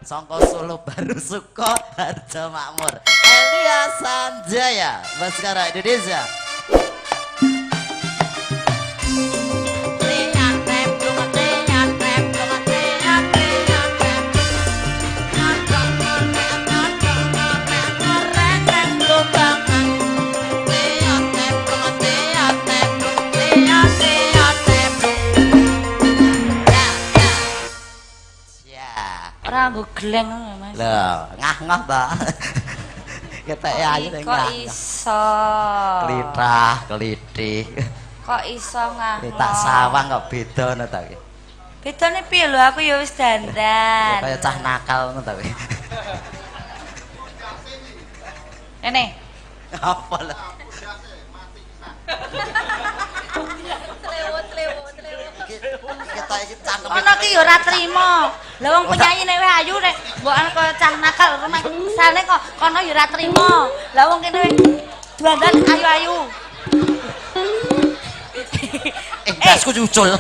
Songko Solo baru suka harja makmur. Elia Sanjaya, Baskara Indonesia. Ora nggo gleng ngono Mas. Lho, ngah-ngah ta. Ketek ayu ning Kok iso? Klitah, klithik. Kok iso ngah? Tak sawang kok beda ngono ta iki. Bedane piye lho aku ya wis dandan. Kaya cah nakal ngono ta iki. Ini. Apa lho? Kita iki cangkem. Ono ki ya ora trimo. Lah wong penyanyi nek wis ayu nek mbok ana kaya cah nakal sane kok kono ya ora trimo. Lah wong kene dandan ayu-ayu. Dasku cucul.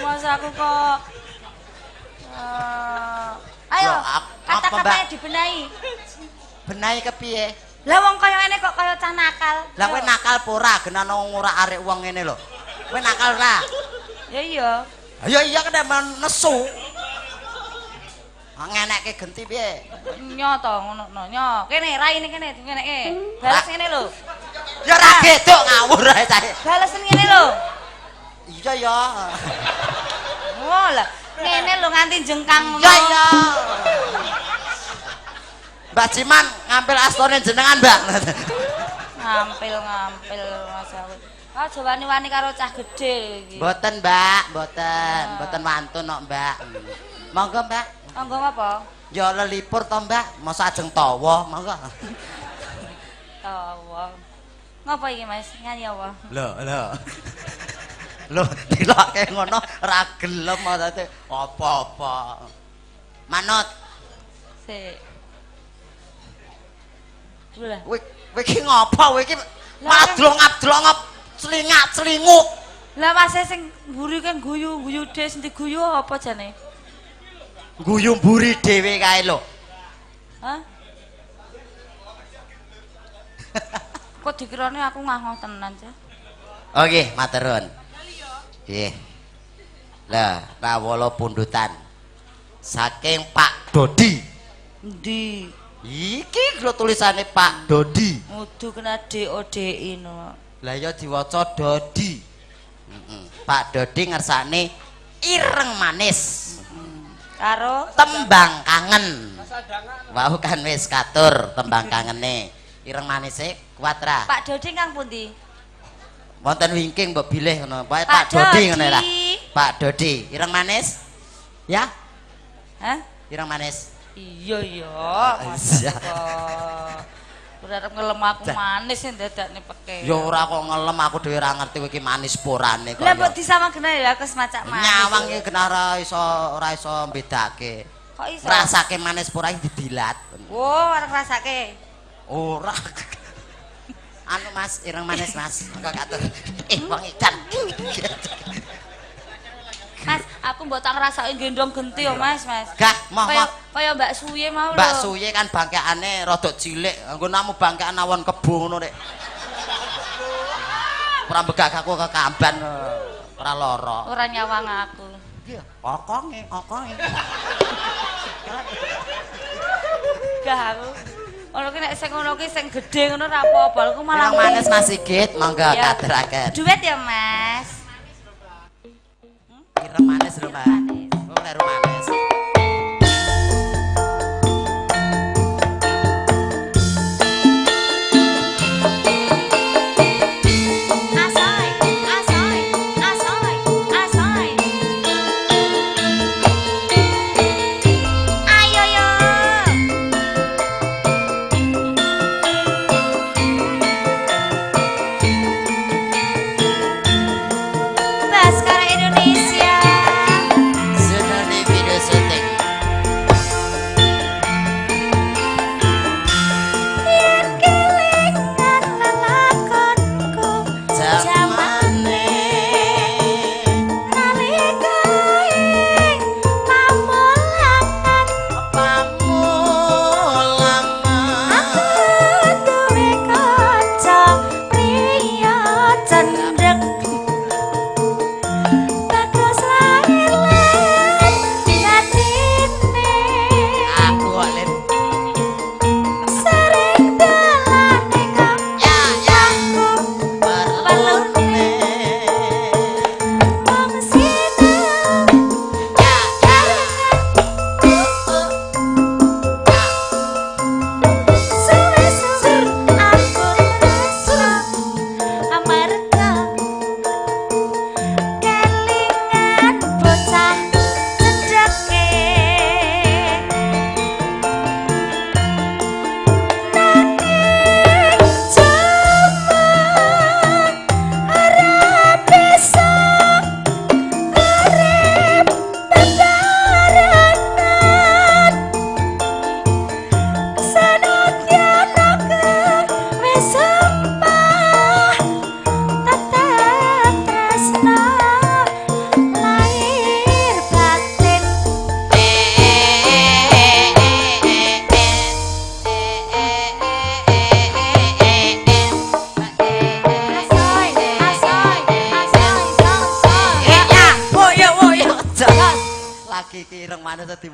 Mas aku kok ayo kata-katanya dibenahi. Benahi kepiye? Lah wong kaya ngene kok kaya cah nakal. Lah kowe nakal apa ora genane wong ora arek wong ngene lho. Kowe nakal ora? Ya iya. Ya iya kena nesu. Ngenekke genti piye? Nyo to ngono no. Nyo. Kene raine kene ngeneke. Bales ngene lho. Ya ora geduk ngawur ae cah. Bales ngene lho. Iya ya. Oh lah, ngene lho nganti jengkang ngono. Ya ya. Mbak Jiman ngambil astone jenengan, Mbak. Ngampil Mas aku. Ah wani-wani karo cah gedhe iki. Mboten, Mbak, mboten wantun kok, Mbak. Monggo, Mbak. Monggo apa? Ya lelipur to, Mbak. Masa ajeng tawa, monggo. Tawa. Ngapa iki, Mas? Nyanyi apa? Lho. Lho, dilokke ngono ora gelem maksudnya apa-apa. Manut. Sik. Lah. Kowe iki ngopo? Kowe iki madlong-adlong celingak-celinguk. Lah Mas sing mburi kan guyu-guyu des ndi guyu apa jane? Guyu mburi dhewe kae lho. Hah? Kok dikirane aku ngah-ngah tenan, Cah? Oke, matur nuwun. Nggih. Lah, rawala pundutan saking Pak Dodi. Endi? Iki lho tulisane Pak Dodi. Mudu kena DODI no. Lah ya diwaca Dodi. Pak Dodi ngersane ireng manis. Karo Tembang kangen. Wau kan wis katur tembang kangene. Ireng manise kuat ra? Pak Dodi kang pundi? Wonten wingking mbok bilih ngono. Pak Dodi ngono lah. Pak Dodi, ireng manis? Ya? Hah? Ireng manis. Iya iya. Iya. Ora arep ngelem aku manis sing dadakne peke. Ya ora kok ngelem aku dhewe ora ngerti kowe iki manis porane kok. Lah mbok disamagena ya aku semacak manis. Nyawang iki kena ora iso mbedake. Kok iso? Rasake manis pora iki didilat. Oh, arep rasake. Ora. Anu Mas, ireng manis Mas. Kok katur. Wong ikan. Mas, aku mbok tak ngrasake gendong genti yo Mas. Gah, moh. Kaya Mbak Suye mau lho. Mbak Suye kan bangkeane rada cilik. Nggo namu bangkean awon kebo ngono rek. Ora begak aku ke kamban ora lara. Ora nyawang aku. Iya, kokonge. Gah aku. Ono ki nek sing ngono ki sing gedhe ngono ora apa-apa. Aku malah Ireng manis Mas Sigit, monggo katuraken. Duet ya, Mas. Ireng manis lho, Mbak. Oh, ireng manis.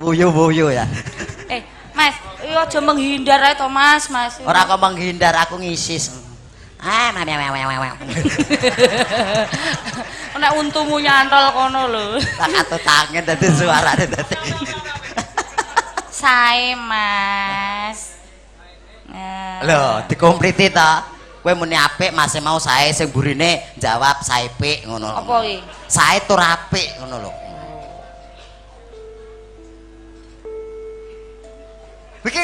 Wuyu-wuyu ya. Mas, yo aja menghindar ae to Mas, Mas. Ora kok menghindar, aku ngisis. Nek untumu nyantol kono lho. Tak atut tangan dadi suarane dadi. Sae, Mas. Lho, dikompliti ta. Kowe muni apik, Mas mau sae sing burine jawab sae pik ngono. Apa iki? Sae tur apik ngono lho. Iki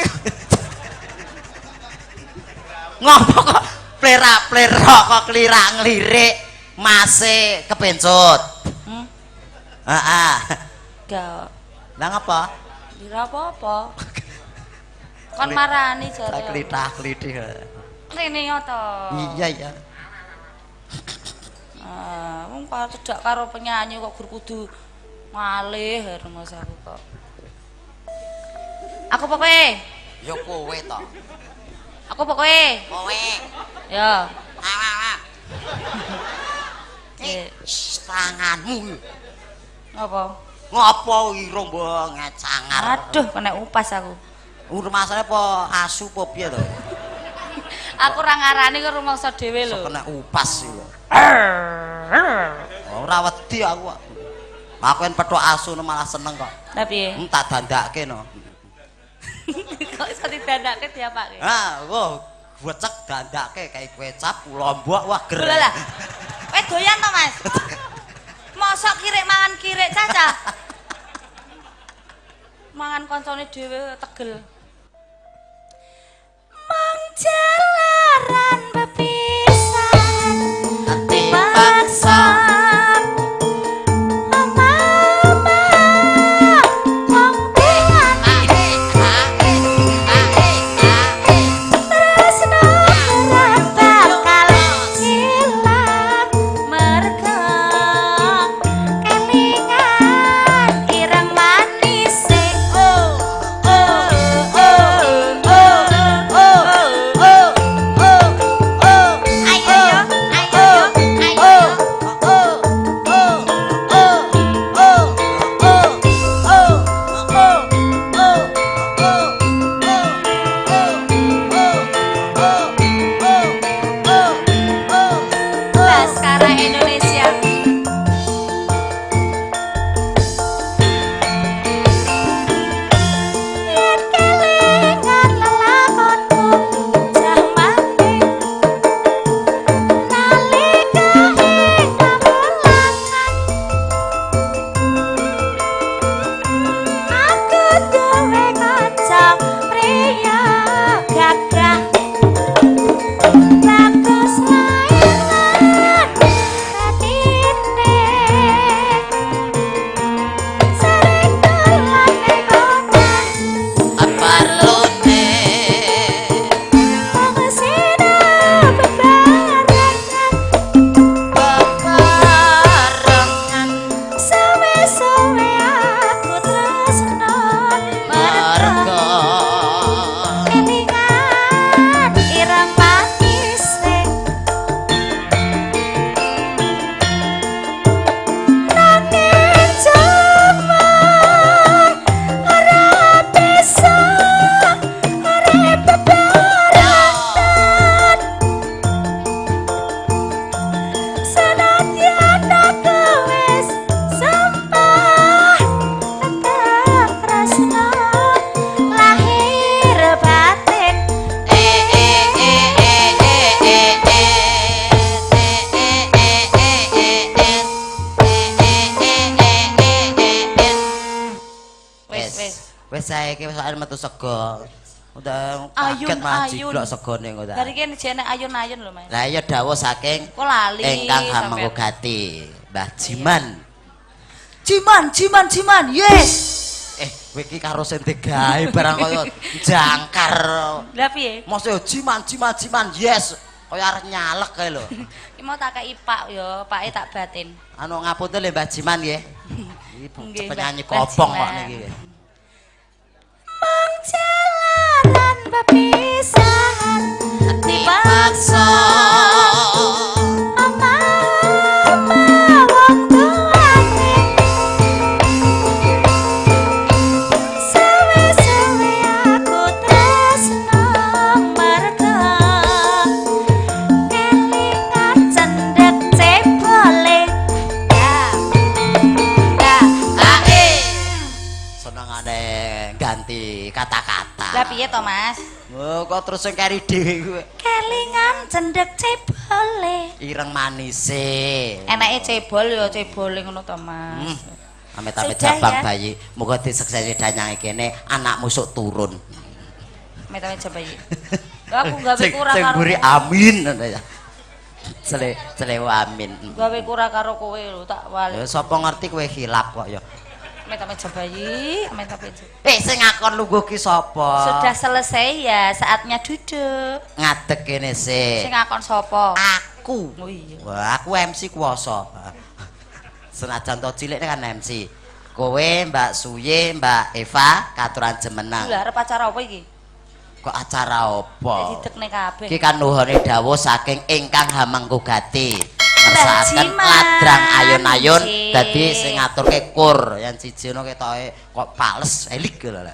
ngopo kok plera-plera kok klirak-ngelirik Mase kepencut. Heeh. Gak. Lah ngapa? Dira apa-apa. Kon marani jare. Klitah-klitih. Rene yo to. Iya iya. Wong karo cedak karo penyanyi kok gur kudu malih Mas aku kok. Aku pokoke. Ya kowe to. Aku pokoke. Kowe. Ya. Tanganmu. Apa? Ngopo irung mbok ngecangar. Aduh, kena upas aku. Masane apa asu apa piye to? Aku ora ngarani kok rumangsa dhewe lho. Kena upas iki. Ora wedi aku. Aku yen pethuk asu malah seneng kok. Lah piye? Tak dandake no. Kok iso didandake diapake? Gocek dandake kayak kecap lombok wah ger. Lha lah. Kowe doyan to, Mas? Mosok kirik mangan kirik caca. Mangan koncone dhewe tegel. Mangjalaran bepisan dipaksa. Wes saiki wis arep metu sego. Udah kaget mah jiblok segone kok ta. Dari kene jene ayun-ayun lho, Mas. Lah iya dawuh saking kok lali ingkang hamengkugati Mbah Jiman. Jiman, yes. Kowe iki karo sing digawe barang kaya jangkar. Lah piye? Mosok Jiman, yes. Kaya arep nyalek kae lho. Iki mau tak kei Pak yo, Pake tak batin. Anu ngapunten lho Mbah Jiman nggih. Iki penyanyi kopong kok niki. Mangjalaran bepisahan dipaksa. ganti kata-kata. Lah piye to, Mas? Oh, kok terus sing kari dhewe kuwi. Kelingan cendek cebole. Ireng manise. Enake cebol ya cebole ngono to, Mas. Amit-amit Sudah, jabang ya. bayi. Muga disuksesi danyang kene anakmu sok turun. Amit-amit jabayi. Aku gawe Sing kurang sing karo. mburi amin ngono ya. Celewu amin. Gawe kurang karo kowe lho tak wali. Ya sapa ngerti kowe hilap kok ya. Amit-amit jabayi, amit-amit. Sing ngakon lungguh ki sapa? Sudah selesai ya, saatnya duduk. Ngadeg kene sik. Sing ngakon sapa? Aku. Oh iya. Wah, aku MC kuwasa. Senajan to cilik kan MC. Kowe Mbak Suye, Mbak Eva katuran jemenang. Lha arep acara apa iki? Kok acara apa? Didekne kabeh. Iki kan nuhune dawuh saking ingkang Hamengkugati. Ngersakaken Jiman. ladrang ayun-ayun Cik. dadi sing ngaturke kur. Yang siji ngono ketoke kok pales elik lho.